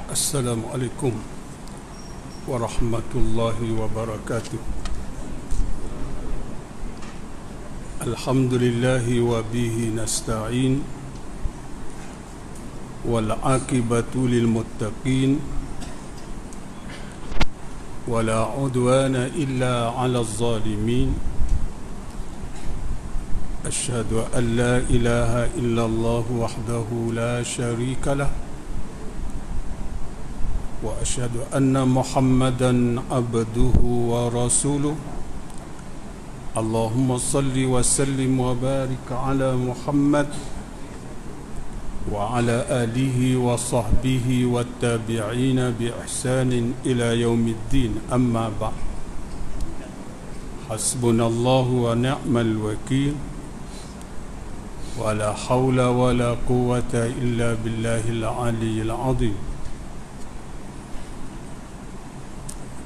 Assalamualaikum warahmatullahi wabarakatuh. Alhamdulillahi wa bihi nasta'in wal aqibatu lil muttaqin wala udwana illa 'alal zalimin. Asyhadu an la ilaha illallah wahdahu la syarika lah wa asyhadu anna Muhammadan abduhu wa rasuluh. Allahumma salli wa sallim wa barik ala Muhammad wa ala alihi wa sahbihi wa tabi'ina bi ihsanin ila yaumiddin. Amma ba'd. Hasbunallahu wa ni'mal wakil wa la hawla wa la quwwata illa billahil aliyyil azim.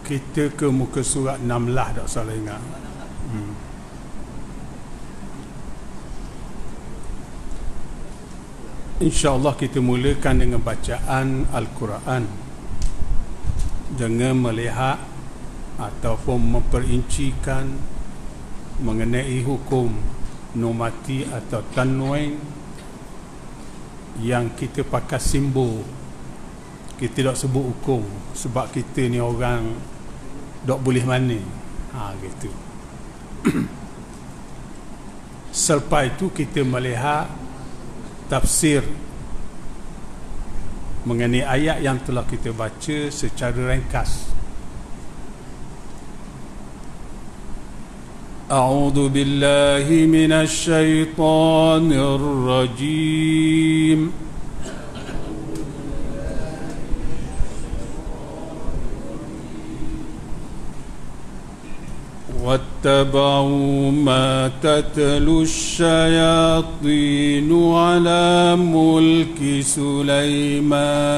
Kita ke muka surat 16 tak salah ingat. InsyaAllah kita mulakan dengan bacaan Al-Quran dengan melihat ataupun memperincikan mengenai hukum nomati atau tanwin yang kita pakai simbol. Kita tak sebut hukum sebab kita ni orang tak boleh mana. Gitu. Selepas itu kita melihat tafsir mengenai ayat yang telah kita baca secara ringkas. A'udzu billahi minasy syaithanir rajim. واتبعوا ما تتلو الشياطين على ملك سليمان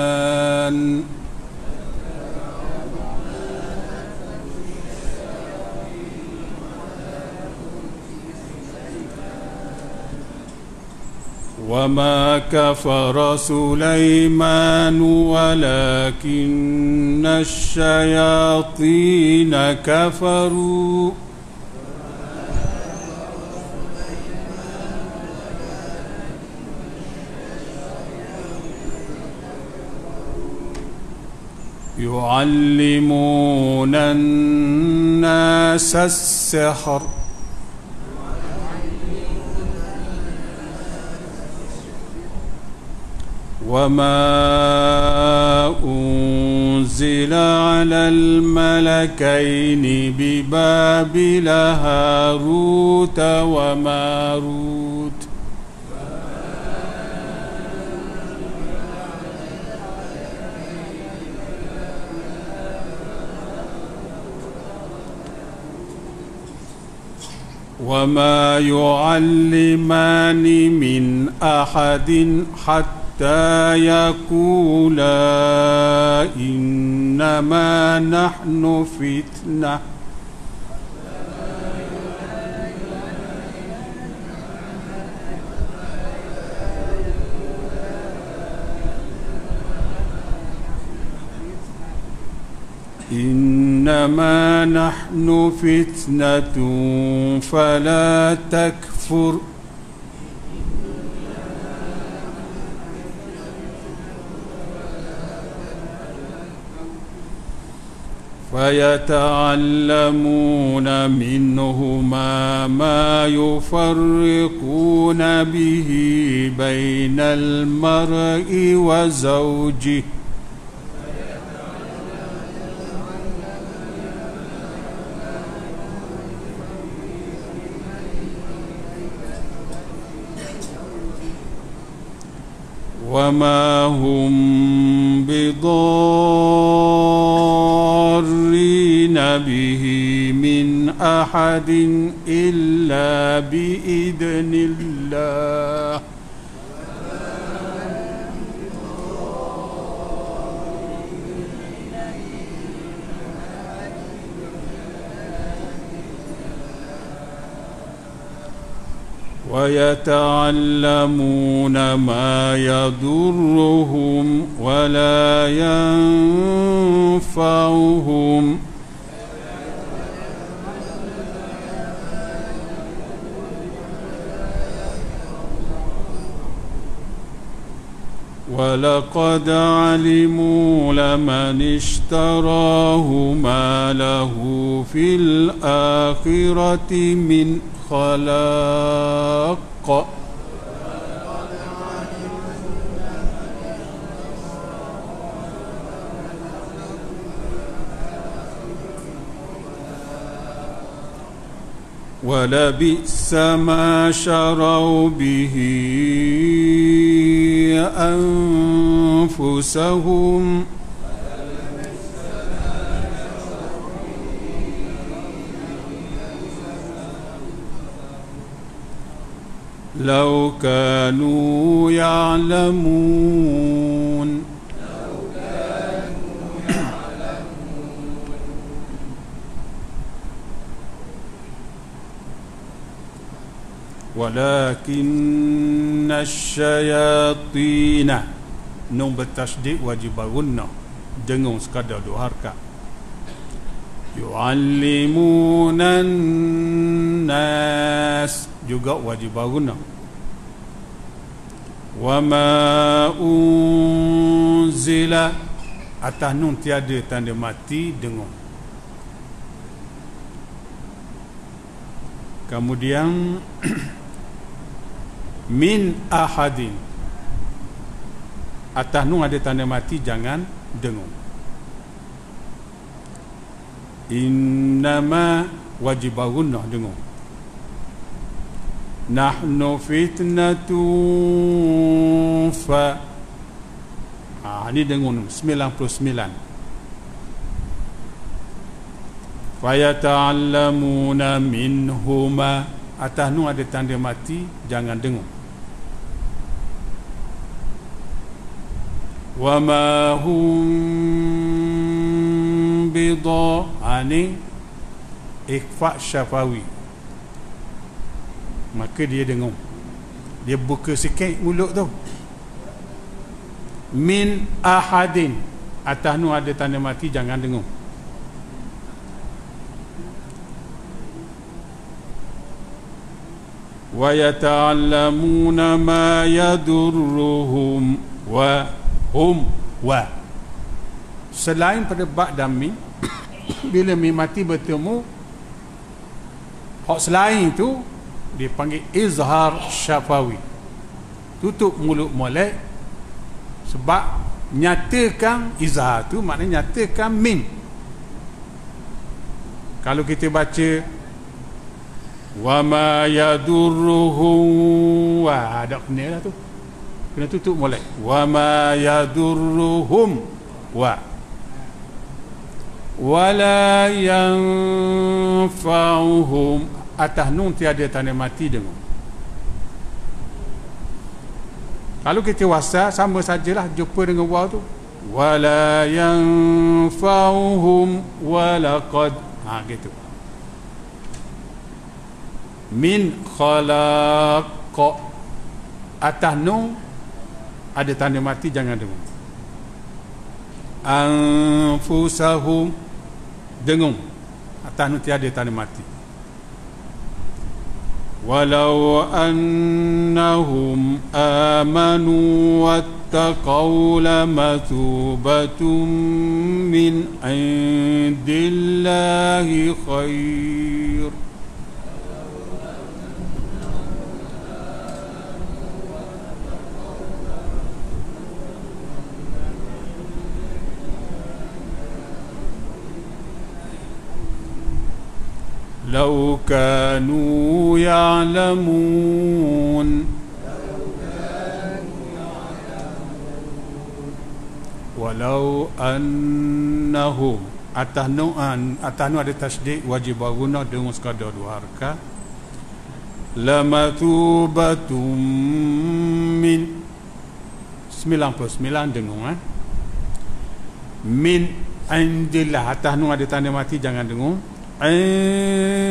وما كفر سليمان ولكن الشياطين كفروا يعلمون الناس السحر وما أنزل على الملكين ببابل هاروت وماروت وما يعلمان من أحد حتى يقولا إنما نحن فتنة إنما نحن فتنة فلا تكفر فيتعلمون منهما ما يفرقون به بين المرء وزوجه وما هم بضارين به من أحد إلا بإذن الله ويتعلمون ما يضرهم ولا ينفعهم ولقد علموا لمن اشتراه ما له في الآخرة من خلاق ولبئس ما شروا به أنفسهم لو كانوا يعلمون ولكن الشياطين nun bertasydid wajib gunnah jangan sekadar dua harakat yu'allimunan nas juga wajib gunnah wa ma unzila atas nun tiada tanda mati dengung. Kemudian min ahadin atas nun ada tanda mati jangan dengung. Innama wajib gunnah dengung. Nahnu fitnatun fa ini dengung 99. Fayata'allamuna minhuma atas nun ada tanda mati jangan dengung. Wa ma hum bidani ikhfa syafawi, maka dia dengung, dia buka sikit mulut tu. Min ahadin atas nun ada tanda mati jangan dengung. Wa yata'allamuna ma yadurruhum wa hum wa. Selain pada bak dan mim, bila mim mati bertemu hak selain itu dipanggil izhar syafawi, tutup mulut molek, sebab nyatakan izhar tu maknanya nyatakan mim. Kalau kita baca wa ma yadurruhum wa, ada kena lah tu, kena tutup molek. Wa ma yadurruhum wa wala yanfa'uhum atas nun tiada tanda mati dengung. Kalau kita wasal sama sajalah jumpa dengan waw tu. Wala yanfa'uhum walaqad, gitu. Min khalaq atas nun ada tanda mati jangan dengung. Anfusahum dengung atas nun tiada tanda mati. Walau annahum amanu wattaqaw lamathubatun min indillahi khair. Lau kanu ya'lamun, walau annahum atas nu ada tasydid wajib guna dengan sekadar dua harakat. Lamathubatum min 99 dengung min indillah atas nu ada tanda mati jangan dengung. Indillah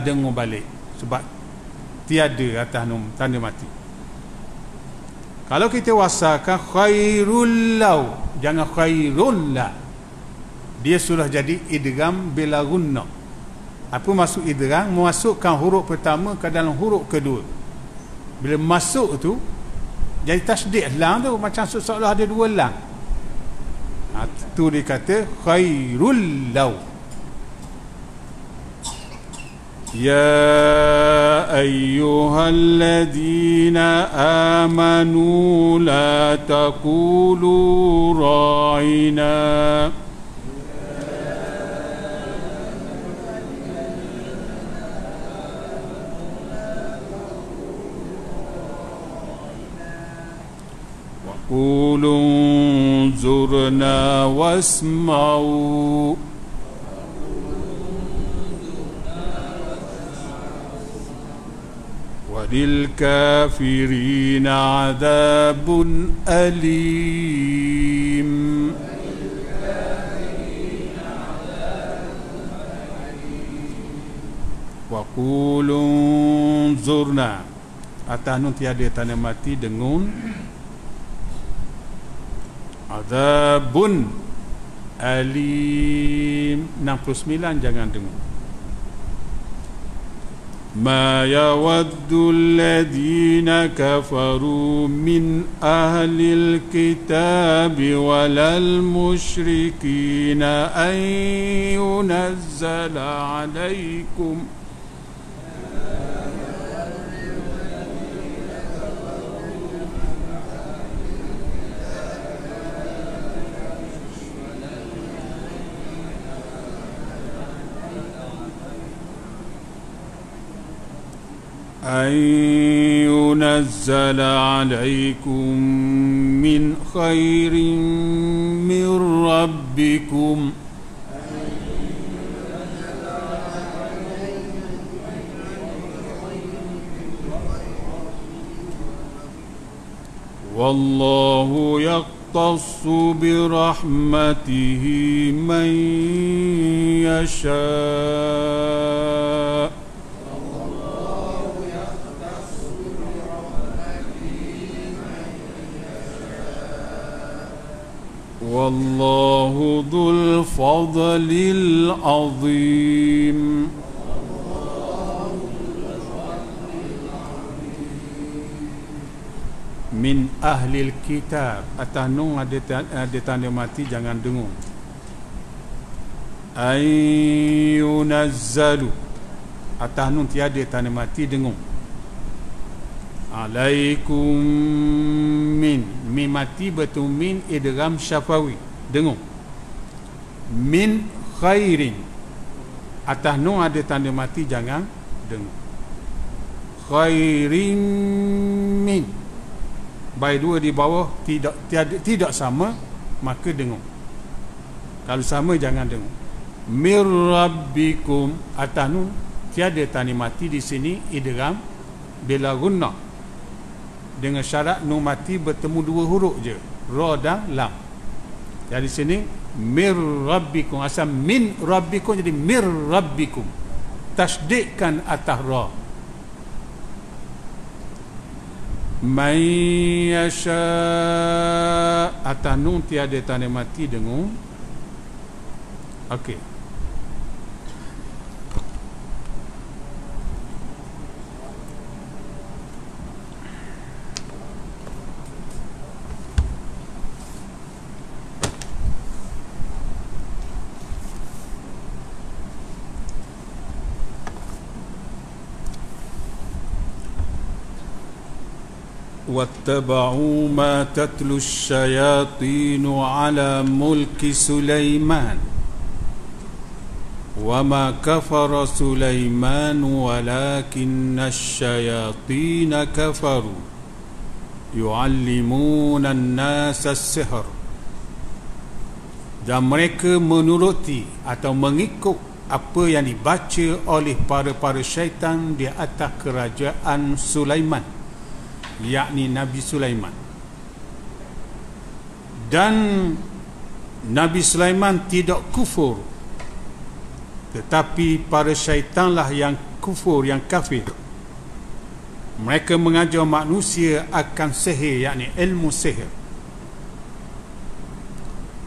dengung balik, sebab tiada atas tanda mati. Kalau kita wasalkan khairul lau, jangan khairul la, dia sudah jadi idgham bila gunna. Apa maksud idgham? Memasukkan huruf pertama ke dalam huruf kedua. Bila masuk tu jadi tasdid lam tu, macam seolah ada dua lam. Tu dia kata khairul lau. Ya ayyuhalladzina amanu la taqulu ra'ina wa qulu unzurna wasma'u للكافرين عذاب أليم. وقولوا انظرنا, atas nun tiada tanda mati dengung. Azabun alim 69 jangan dengung. ما يود الذين كفروا من أهل الكتاب ولا المشركين أن ينزل عليكم أن ينزل عليكم من خير من ربكم والله يختص برحمته من يشاء والله ذو الفضل العظيم. Min ahlil kitab, atas nun ada tanda mati jangan dengung. Ayyunazzalu, atas nun tiada tanda mati dengung. Alaikum min mati betul min idgham syafawi dengung. Min khairin, atas nun ada tanda mati jangan dengung. Khairin min, baik dua di bawah tidak sama maka dengung. Kalau sama jangan dengung. Mir rabbikum, atas nun tiada tanda mati di sini idgham bila gunnah, dengan syarat nun mati bertemu dua huruf je, ra dan lam. Jadi sini mir rabbikum, asal min rabbikum jadi mir rabbikum, tasdidkan atas ra. Man yasha, atas nun tiada tanda mati dengung. Okey. واتبعوا ما تتلو الشياطين على ملك سليمان وما كفر سليمان ولكن الشياطين كفروا يعلمون الناس السحر. Dan mereka menuruti atau mengikut apa yang dibaca oleh para syaitan di atas kerajaan Sulaiman, yakni Nabi Sulaiman. Dan Nabi Sulaiman tidak kufur, tetapi para syaitanlah yang kufur, yang kafir. Mereka mengajar manusia akan sihir, yakni ilmu sihir.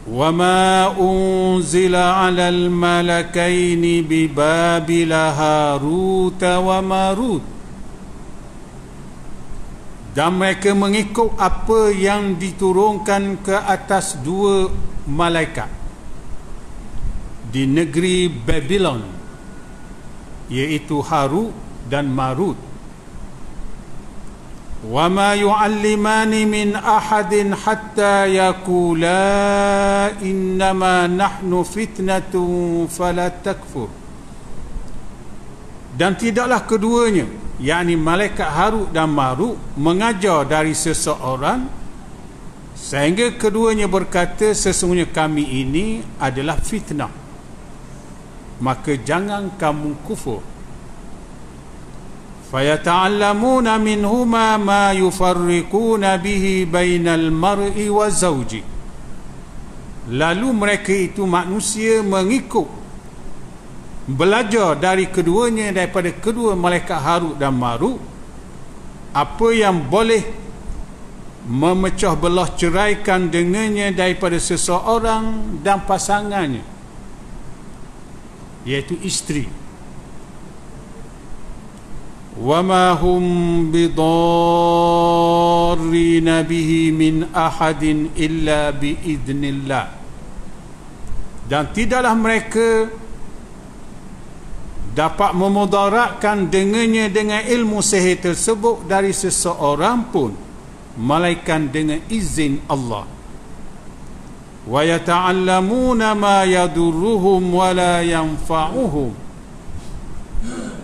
Wa ma unzila 'alal malakaini bi Babila Harut wa Marut. Dan mereka mengikut apa yang diturunkan ke atas dua malaikat di negeri Babylon, iaitu Harut dan Marut. Wa ma yu'allimani min ahadin hatta yaqula innama nahnu fitnatun fala takfur. Dan tidaklah keduanya, yakni malaikat Harut dan Marut, mengajar dari seseorang sehingga keduanya berkata, sesungguhnya kami ini adalah fitnah, maka jangan kamu kufur. Fayata'allamuna minhuma ma yufarriquna bihi bainal mar'i wa zawji. Lalu mereka itu manusia mengikut, belajar dari keduanya, daripada kedua malaikat Harut dan Marut, apa yang boleh memecah belah ceraikan dengannya daripada seseorang dan pasangannya, iaitu isteri. وَمَا هُمْ بِضَارِّينَ بِهِ مِنْ أَحَدٍ إِلَّا بِإِذْنِ اللَّهِ. Dan tidaklah mereka dapat memudaratkan dengannya dengan ilmu sihir tersebut dari seseorang pun, melainkan dengan izin Allah. وَيَتَعَلَّمُونَ مَا يَضُرُّهُمْ وَلَا يَنْفَعُهُمْ.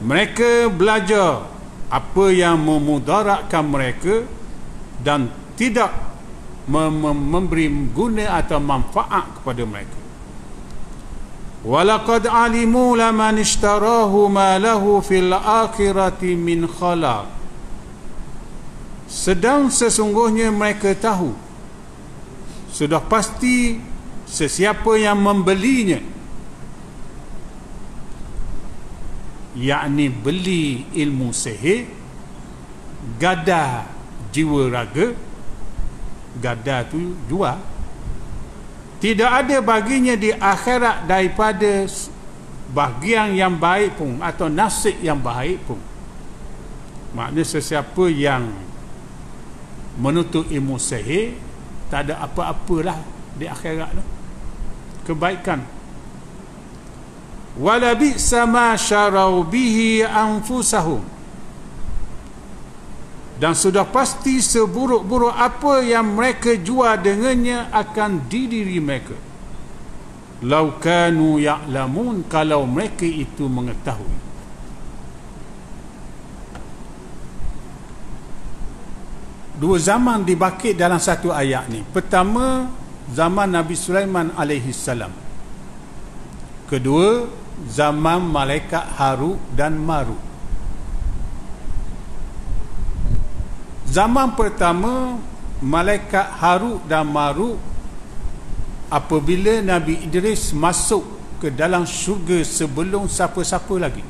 Mereka belajar apa yang memudaratkan mereka dan tidak memberi guna atau manfaat kepada mereka. Walaqad alimu laman ishtarahu ma lahu fil akhirati min khalaq. Sedang sesungguhnya mereka tahu, sudah pasti sesiapa yang membelinya, yakni beli ilmu sihir, gada jiwa raga, gada tu jual, tidak ada baginya di akhirat daripada bahagian yang baik pun atau nasib yang baik pun. Maknanya sesiapa yang menuntut ilmu sihir, tak ada apa-apalah di akhirat tu kebaikan. Wala bi'sa ma syarau bihi anfusahum. Dan sudah pasti seburuk-buruk apa yang mereka jual dengannya akan diri mereka. Lau kanu ya'lamun, kalau mereka itu mengetahui. Dua zaman dibakit dalam satu ayat ni. Pertama, zaman Nabi Sulaiman alaihi salam. Kedua, zaman malaikat Harut dan Marut. Zaman pertama, malaikat Harut dan Marut, apabila Nabi Idris masuk ke dalam syurga sebelum siapa-siapa lagi.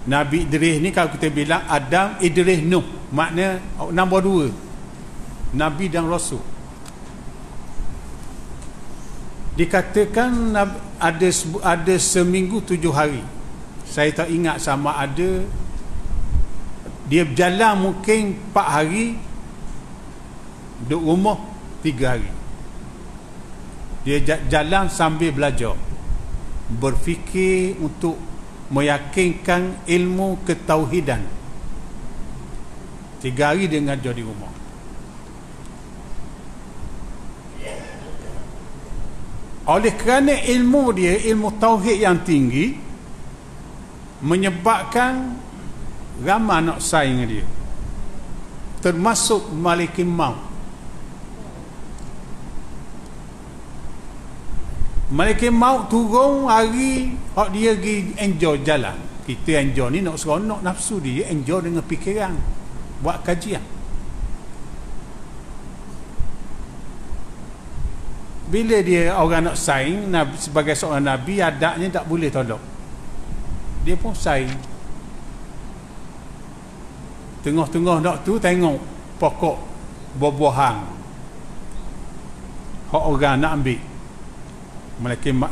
Nabi Idris ni kalau kita bilang Adam, Idris, Nuh, makna nombor dua, Nabi dan Rasul. Dikatakan ada seminggu 7 hari. Saya tak ingat sama ada dia berjalan mungkin 4 hari, duduk rumah 3 hari. Dia jalan sambil belajar, berfikir untuk meyakinkan ilmu ketauhidan. 3 hari dia ngajar di rumah. Oleh kerana ilmu dia, ilmu tauhid yang tinggi, menyebabkan ramai nak saing dia, termasuk Malaikat Maut. Malaikat Maut turun hari hak dia pergi enjoy jalan. Kita enjoy ni nak seronok nafsu dia, enjoy dengan fikiran, buat kajian. Bila dia orang nak saing, Nabi, sebagai seorang Nabi, adabnya tak boleh tolak. Dia pun saing. Tengah-tengah nak tu tengok pokok buah-buahan hak orang nak ambil.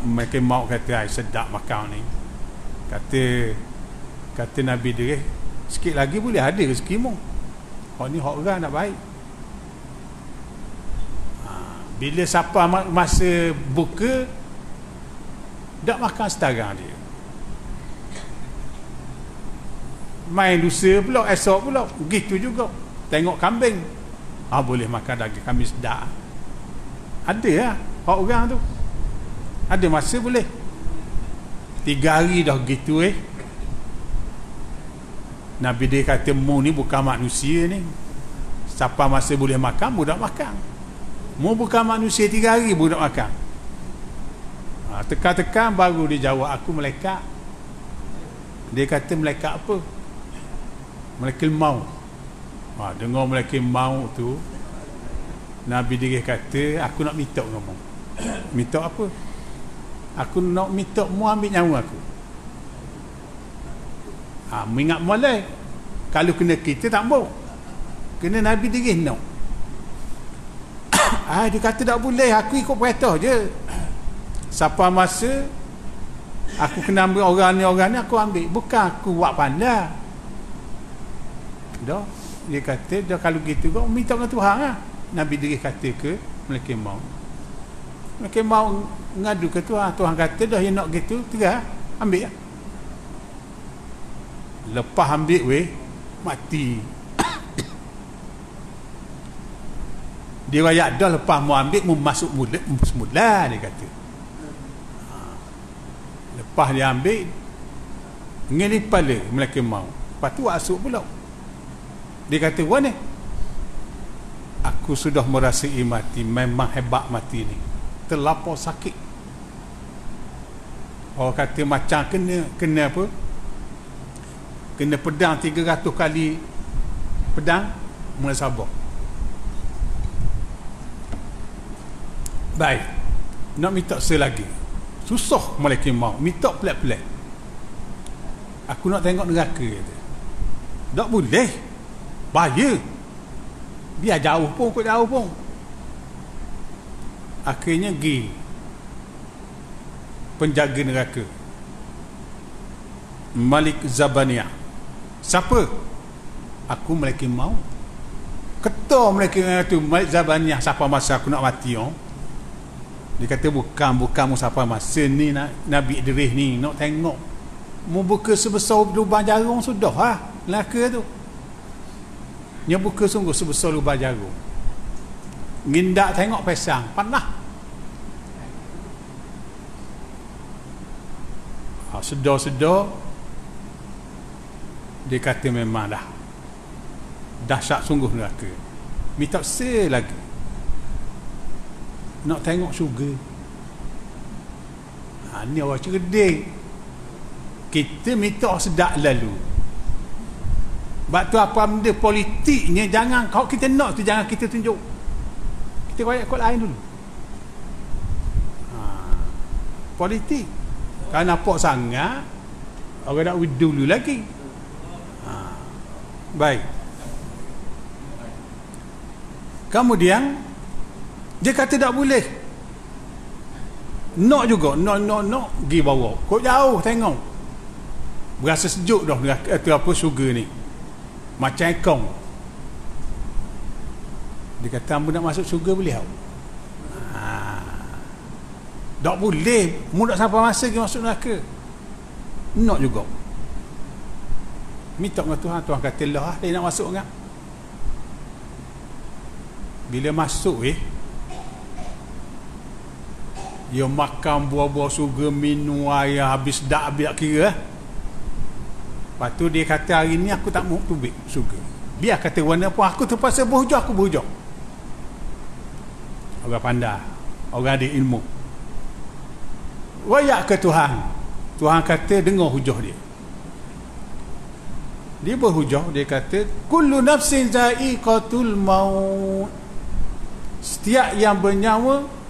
Mereka mau kata, sedap makan ni. Kata Nabi dia, sikit lagi boleh ada rezeki mu. Hak ni hak orang nak baik. Bila siapa masa buka, tak makan setarang dia. Main lusa pula, esok pula gitu juga. Tengok kambing, boleh makan daging kambing sedap. Ada lah hak orang tu. Ada masa boleh 3 hari dah gitu. Nabi dia kata, mu ni bukan manusia ni. Siapa masa boleh makan, budak makan. Mu bukan manusia 3 hari budak makan. Tekan-tekan baru dia jawab, aku malaikat. Dia kata, malaikat apa? Malaikat maut. Dengar malaikat maut tu, Nabi dia kata, aku nak minta ngomong. Minta apa? Aku nak minta mu ambil nyawa aku. Mengingat mulai, kalau kena kita tak mau. Kena Nabi dia nak. Dia kata tak boleh, aku ikut perintah je. Siapa masa aku kena ambil orang ni aku ambil. Bukan aku buat pandai. Dah, dia kata dah kalau gitu kau minta dengan Tuhan lah. Nabi dia kata ke Malaikat maut. Malaikat maut ngadu ke Tuhan. Tuhan kata dah yang nak gitu, tinggal ambil lah. Lepas ambil mati. Dia rakyat dah lepas mau ambil, mau masuk semula dia kata. Lepas dia ambil, ngeni kepala Malaikat maut. Lepas tu masuk pula. Dia kata, wah ni, aku sudah merasai mati. Memang hebat mati ni, terlapor sakit. Orang kata macam kena apa, kena pedang 300 kali pedang, mula sabar. Baik, nak minta selagi susah Malaikat maut, minta pelik-pelik. Aku nak tengok neraka kata. Tak boleh, bahaya. Biar jauh pun, kau jauh pun. Akhirnya pergi penjaga neraka, Malik Zabaniyah. Siapa? Aku Malaikat maut. Ketua Malaikat tu Malik Zabaniyah. Siapa masa aku nak mati Dia kata bukan mu siapa masa ni Nabi Idris ni nak tengok mu buka sebesar lubang jarum sudah neraka tu. Nya buka sungguh sebesar lubang jarum. Ngindak tengok pesang panah. Sedar-sedar dia kata memang dah dahsyat sungguh neraka. Minta lagi nak tengok syurga. Ni orang cerdik. Kita minta sedap lalu. Sebab tu apa benda politiknya, jangan kalau kita nak tu jangan kita tunjuk. Kita koyak kot lain dulu. Politik kan nampak sangat, orang nak dulu lagi. Baik. Kemudian dia kata tak boleh. Nak juga, nak pergi bawa. Kau jauh tengok. Berasa sejuk dah tu apa syurga ni. Macam ekong. Dia kata hamba nak masuk syurga boleh tak? Tak boleh. Mu nak sampai masa pergi masuk neraka. Nak juga. Minta dengan Tuhan. Tuhan kata lah, dia nak masuk kan. Bila masuk dia makan buah-buah syurga, minum air, habis dak habis kira. Lepas tu dia kata hari ni aku tak mau tubik syurga. Biar kata warna pun aku terpaksa berhujah, aku berhujah. Orang pandai, orang ada ilmu. Wayak ke Tuhan. Tuhan kata dengar hujah dia. Dia berhujah, dia kata kullu nafsin za'iqatul maut. Setiap yang bernyawa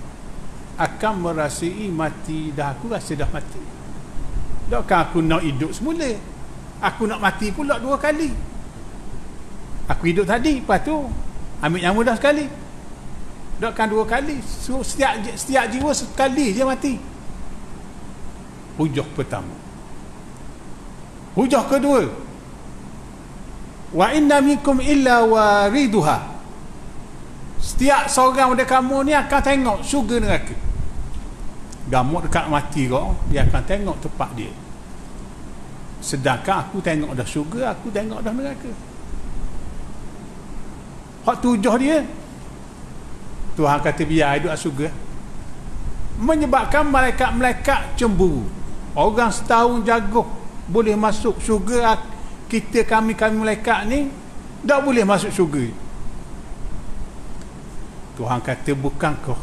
akan merasai mati. Dah aku rasa dah mati. Takkan aku nak hidup semula. Aku nak mati pula 2 kali. Aku hidup tadi, lepas tu ambil nyawa dah sekali. Dokkan 2 kali. So, setiap jiwa sekali je mati. Hujah pertama. Hujah kedua, wa inna minkum illa wariduha. Setiap seorang daripada kamu ni akan tengok syurga neraka. Gamuk dekat mati kau, dia akan tengok tempat dia. Sedangkan aku tengok dah syurga, aku tengok dah neraka. Hak tujuh dia, Tuhan kata biar hidup syurga, menyebabkan malaikat-malaikat cemburu. Orang setahun jago boleh masuk syurga, kami malaikat ni tak boleh masuk syurga. Tuhan kata, bukan kau,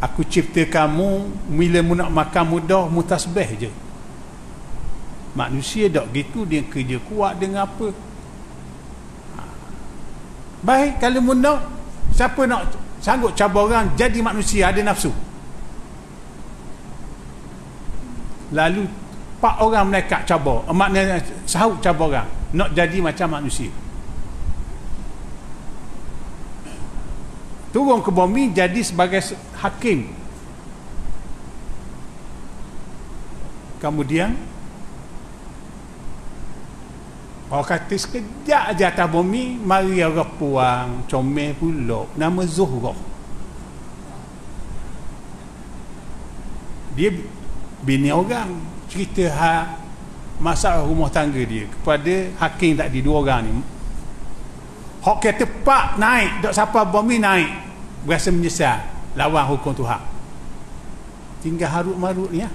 aku cipta kamu bila mu nak makan mudah, mu tasbih je. Manusia tak gitu, dia kerja kuat dengan apa. Baik, kalau mu nak, siapa nak sanggup cabar orang jadi manusia ada nafsu? Lalu 4 orang malaikat cabar, maknanya sahut cabar orang nak jadi macam manusia. Turun ke bumi jadi sebagai hakim. Kemudian orang kata sekejap je atas bumi mari orang puang comel pula, nama Zuhrah. Dia bini orang, cerita masalah rumah tangga dia kepada hakim tadi, 2 orang ni. Hak kata pak naik, tak siapa bumi naik, berasa menyesal lawan hukum Tuhan. Tinggal harut-marut ni ya.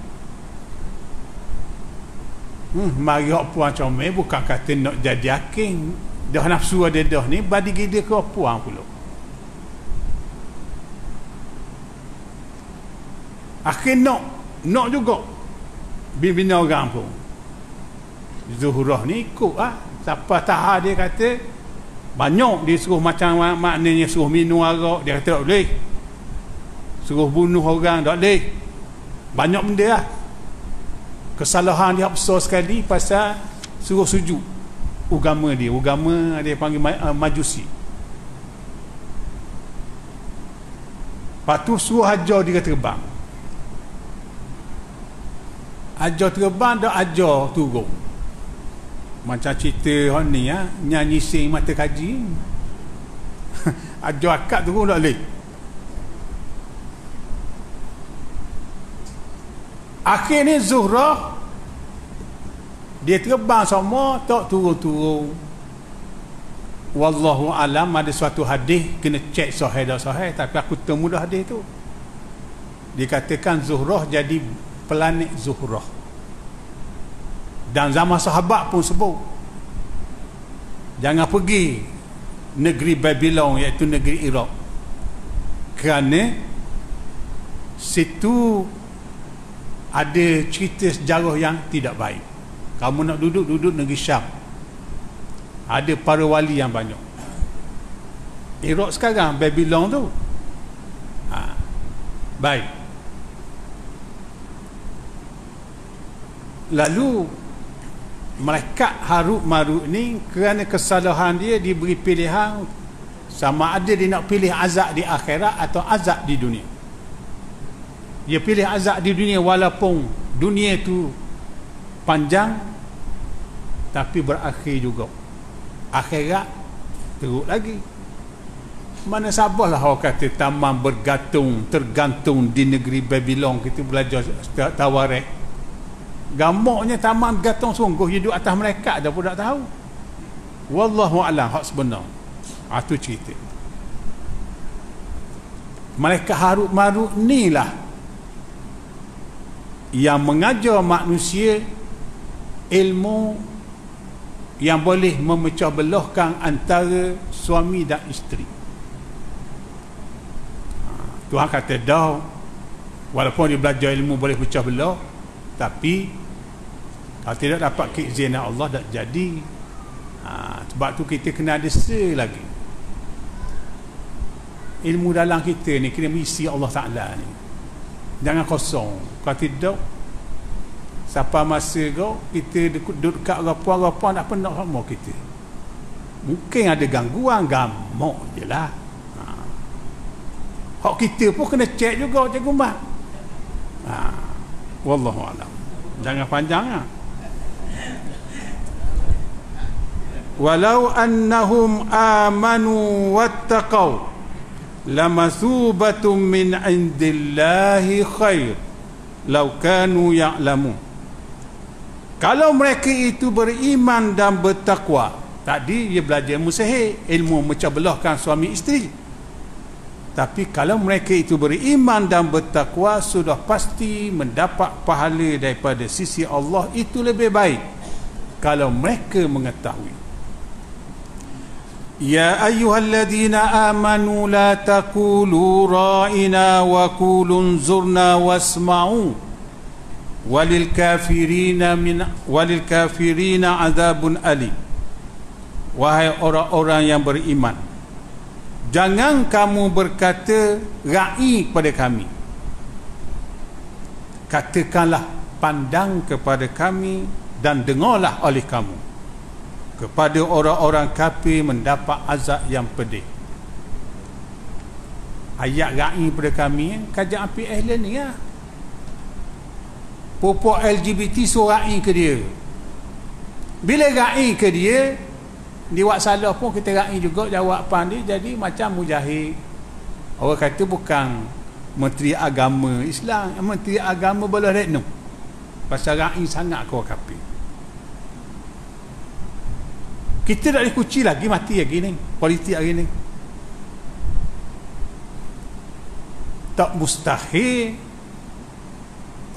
Mari hak puan comel, bukan kata nak jadi hakim, dah nafsu ada dah ni, badi gida ke puan pula. Akhir nak juga bina orang pun. Zuhrah ni ikut siapa tahan dia kata banyak, dia suruh macam maknanya suruh minum arak, dia kata tak boleh. Suruh bunuh orang tak boleh. Banyak benda lah. Kesalahan dia besar sekali pasal suruh sujud agama dia panggil majusi. Lepas tu suruh ajar dia terbang. Ajar terbang dah ajar turun. Macam cerita ni nyanyi sing mata kaji. Ajar akak turun tak boleh. Akhirnya Zuhrah dia terbang semua, tak turun-turun. Wallahu alam, ada suatu hadis kena cek sahih tak sahih, tapi aku temu dah hadis tu. Dikatakan Zuhrah jadi planet Zuhrah. Dan zaman sahabat pun sebut jangan pergi negeri Babylon, iaitu negeri Iraq, kerana situ ada cerita sejarah yang tidak baik. Kamu nak duduk negeri Syam, ada para wali yang banyak. Iraq sekarang Babylon tu. Baik. Lalu malaikat Harut Marut ni kerana kesalahan dia diberi pilihan, sama ada dia nak pilih azab di akhirat atau azab di dunia. Dia pilih azab di dunia walaupun dunia tu panjang tapi berakhir juga. Akhirat teruk lagi. Mana sabarlah orang kata tamam tergantung di negeri Babylon. Kita belajar tawarikh. Gamaknya taman gantung sungguh hidup atas mereka dah pun tak tahu. Wallahu a'lam hak sebenar. Itu cerita. Malaikat Harut Marut ni lah yang mengajar manusia ilmu yang boleh memecah belahkan antara suami dan isteri. Tuhan kata dah, walaupun dia belajar ilmu boleh pecah belah, tapi kalau tidak dapat keiznan Allah tak jadi. Sebab tu kita kena ada lagi ilmu dalam kita ni, kena mengisi Allah Ta'ala ni, jangan kosong. Kalau tidak, siapa masa kau kita duduk dekat rapuan tak pernah sama kita. Mungkin ada gangguan, gamuk je lah. Hak kita pun kena cek juga, Cikgu Mat. Wallahualam. Jangan panjang lah. Walau annahum amanu wattaqau lamathubatun min indillahi khair law kanu ya'lamun. Kalau mereka itu beriman dan bertakwa, tadi dia belajar ilmu sihir, ilmu memecah belahkan suami isteri. Tapi kalau mereka itu beriman dan bertakwa, sudah pasti mendapat pahala daripada sisi Allah. Itu lebih baik kalau mereka mengetahui. Ya ayyuhalladzina amanu la taqulu ra'ina wa qulu zurna wasma'u walil kafirina azabun alim. Wahai orang-orang yang beriman, jangan kamu berkata ra'i kepada kami. Katakanlah, pandang kepada kami dan dengarlah oleh kamu. Kepada orang-orang kafir mendapat azab yang pedih. Ayat ra'i pada kami, kajian api ahli ni lah. Popok LGBT suruh ra'i ke dia. Bila ra'i ke dia, dia buat salah pun kita ra'i juga jawapan dia. Jadi macam mujahid. Orang kata bukan Menteri Agama Islam, Menteri Agama belah rekno. Pasal ra'i sangat kau kafir. Kita tak boleh kuci lagi, mati lagi ni politik hari ni. Tak mustahil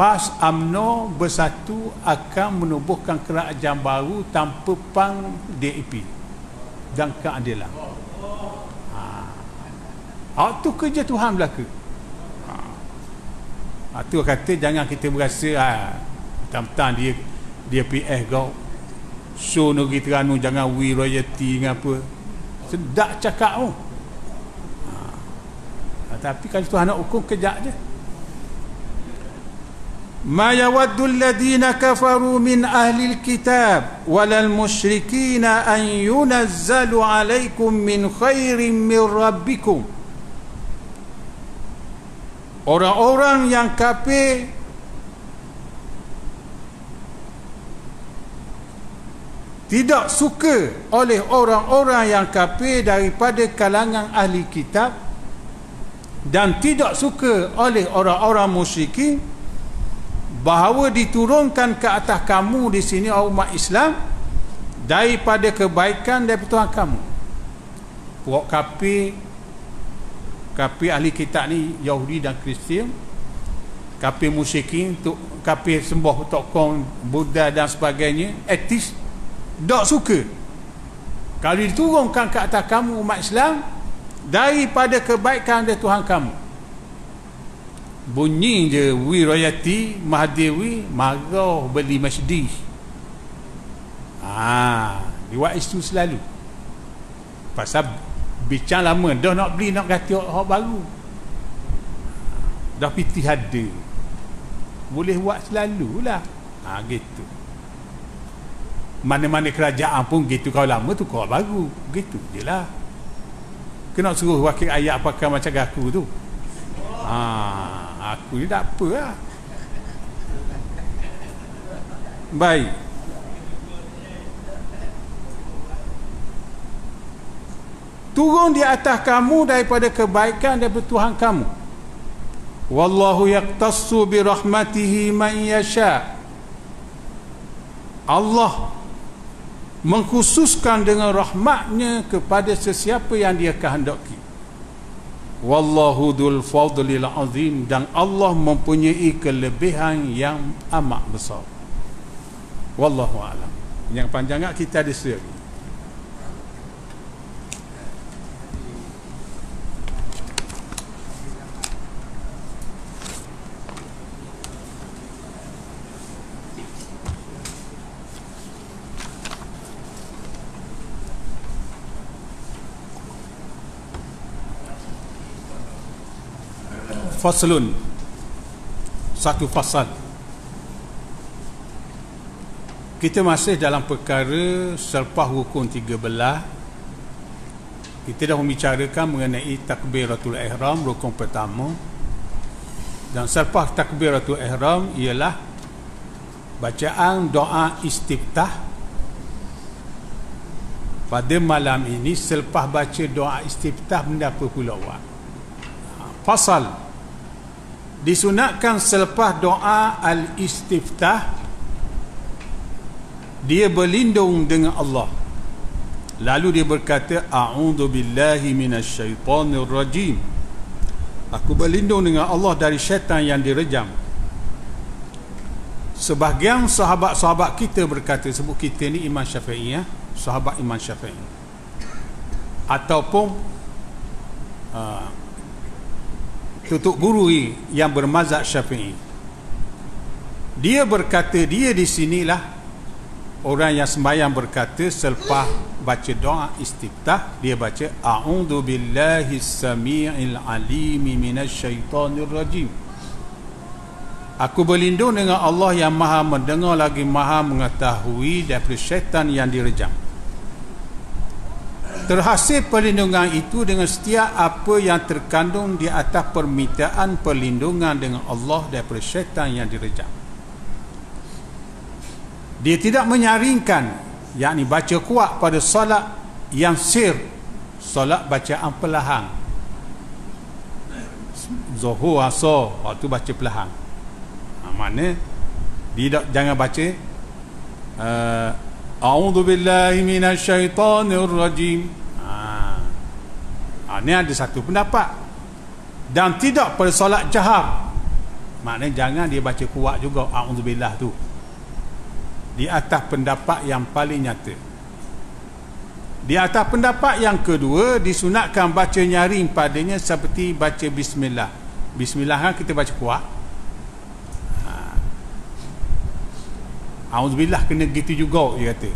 PAS UMNO bersatu akan menubuhkan kerajaan baru tanpa PAN DAP dan keadilan. Itu kerja Tuhan belaka. Itu kata jangan kita berasa tentang dia PS kau. So negeri Terengganu jangan we royalty dengan apa. Sedap cakap pun. Tapi kalau Tuhan nak hukum, kejap je. Ma yawaddu alladhina kafaru min ahli alkitab walal musyrikina an yunazzalu alaikum min khairin min rabbikum. Orang-orang yang kafir tidak suka oleh orang-orang yang kafir daripada kalangan ahli kitab, dan tidak suka oleh orang-orang musyrikin bahawa diturunkan ke atas kamu di sini umat Islam daripada kebaikan daripada Tuhan kamu. Puak kafir ahli kitab ni Yahudi dan Kristian, kafir musyrikin, kafir sembah tokoh Buddha dan sebagainya, etis, tak suka kalau diturunkan ke atas kamu umat Islam daripada kebaikan dari Tuhan kamu. Bunyi je wi royalty Mahadewi marah beli Mercedes. Dia buat isu selalu pasal bincang lama dah nak beli, nak ganti hak baru, dah pitih ada, boleh buat selalulah. Gitu. Mana-mana kerajaan pun gitu, kau lama tu kau baru, gitu je lah. Kena suruh wakil ayat pakai macam aku tu. Aku ni tak apa lah. Baik. Turun di atas kamu daripada kebaikan daripada Tuhan kamu. Wallahu yaqtassu bi rahmatihi man yasha. Allah mengkhususkan dengan rahmatnya kepada sesiapa yang dia kehendaki. Wallahu dzul fadlil azim, dan Allah mempunyai kelebihan yang amat besar. Wallahu a'lam. Yang panjang kita ada seri. Faslun, satu fasal. Kita masih dalam perkara selepas rukun 13 kita dah membicarakan mengenai takbiratul ihram, rukun pertama. Dan selepas takbiratul ihram ialah bacaan doa istiftah. Pada malam ini selepas baca doa istiftah, benda apa pula buat? Fasal. Disunatkan selepas doa al-istiftah dia berlindung dengan Allah. Lalu dia berkata, a'udzu billahi minasyaitonir rajim. Aku berlindung dengan Allah dari syaitan yang direjam. Sebahagian sahabat-sahabat kita berkata, sebut kita ni Imam Syafi'i, sahabat Imam Syafi'i, ataupun tutuk guru yang bermazhab Syafi'i. Dia berkata, dia di sinilah orang yang sembahyang berkata selepas baca doa istiftah, dia baca a'udzu billahi samii'il alim minasyaitonir rajim. Aku berlindung dengan Allah yang maha mendengar lagi maha mengetahui daripada syaitan yang direjam. Terhasil perlindungan itu dengan setiap apa yang terkandung di atas permintaan perlindungan dengan Allah daripada syaitan yang direjam. Dia tidak menyaringkan, yakni baca kuat pada solat yang sir, solat bacaan perlahan. Zuhur, asar, waktu baca perlahan. Mana dia jangan baca a'udzu billahi minasyaitonir rajim. Ini ada satu pendapat. Dan tidak pada solat jahar. Maknanya jangan dia baca kuat juga a'udzubillah tu. Di atas pendapat yang paling nyata. Di atas pendapat yang kedua, disunatkan baca nyaring padanya seperti baca bismillah. Bismillah kan kita baca kuat. A'udzubillah kena gitu juga dia kata.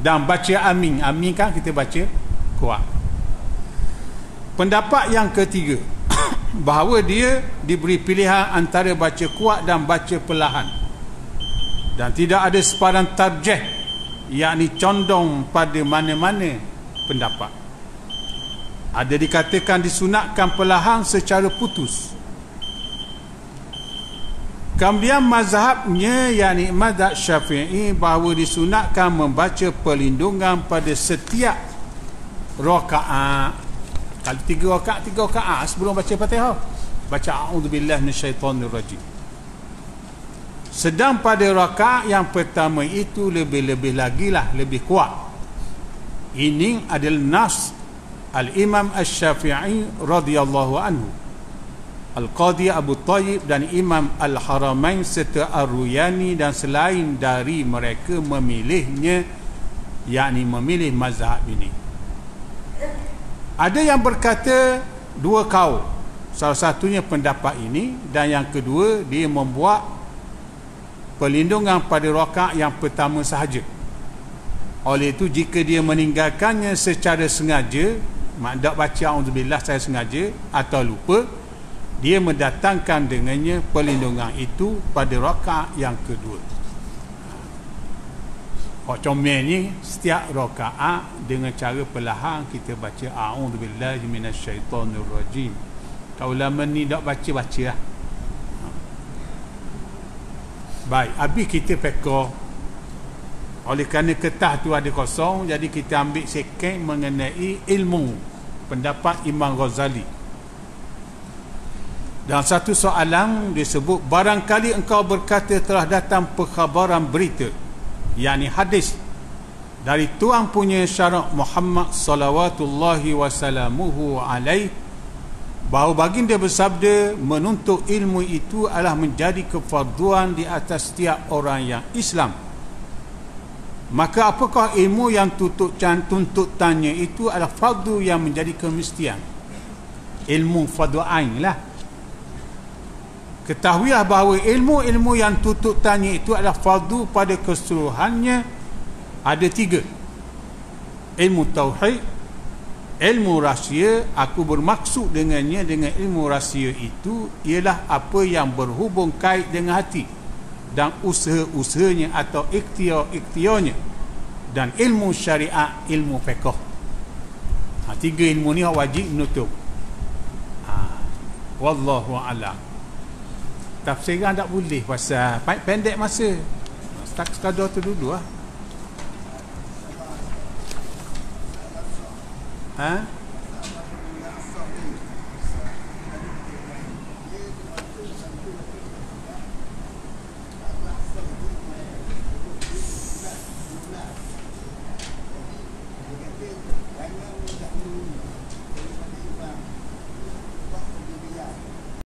Dan baca amin. Amin kan kita baca kuat. Pendapat yang ketiga, bahawa dia diberi pilihan antara baca kuat dan baca perlahan. Dan tidak ada sepadan tarjih, yakni condong pada mana-mana pendapat. Ada dikatakan disunatkan perlahan secara putus. Kemudian mazhabnya, yakni mazhab Syafi'i, bahawa disunatkan membaca perlindungan pada setiap rakaat. Kalau 3 rakaat sebelum baca Fatihah, baca a'udzubillahi minasyaitonir rajim. Sedang pada rakaat yang pertama itu lebih-lebih lagi lah, lebih kuat. Ini adalah nas Al-Imam Asy-Syafi'i radhiyallahu anhu, Al-Qadhi Abu Thayyib dan Imam Al-Haramain serta Ar-Ruyani, dan selain dari mereka memilihnya, yakni memilih mazhab ini. Ada yang berkata dua kaul. Salah satunya pendapat ini, dan yang kedua dia membuat perlindungan pada rakaat yang pertama sahaja. Oleh itu jika dia meninggalkannya secara sengaja, tak baca auzubillah saya sengaja atau lupa, dia mendatangkan dengannya perlindungan itu pada rakaat yang kedua. Comel ni setiap rakaat dengan cara perlahan kita baca a'udzubillahi minasyaitonir rajim. Kalau lama ni tak baca lah. Baik, habis kita peka. Oleh kerana kertas tu ada kosong, jadi kita ambil sikit mengenai ilmu pendapat Imam Ghazali. Dan satu soalan disebut, barangkali engkau berkata telah datang perkhabaran berita, yakni hadis dari Tuhan punya syarak Muhammad salawatullahi wasallamuhu alaih, bahawa baginda bersabda, menuntut ilmu itu adalah menjadi kefarduan di atas setiap orang yang Islam. Maka apakah ilmu yang tuntutannya itu adalah fardu yang menjadi kemestian? Ilmu fardu ain lah. Ketahuilah bahawa ilmu-ilmu yang tuntutannya itu adalah fardu pada keseluruhannya ada 3. Ilmu tauhid, ilmu rahsia. Aku bermaksud dengannya, dengan ilmu rahsia itu ialah apa yang berhubung kait dengan hati dan usaha-usahanya atau ikhtiar-ikhtiarnya. Dan ilmu syariat, ilmu fiqh. Tiga ilmu ni wajib menutup. Wallahu a'lam. Tafsiran tak boleh pasal pendek masa. Sekadar tu dulu lah.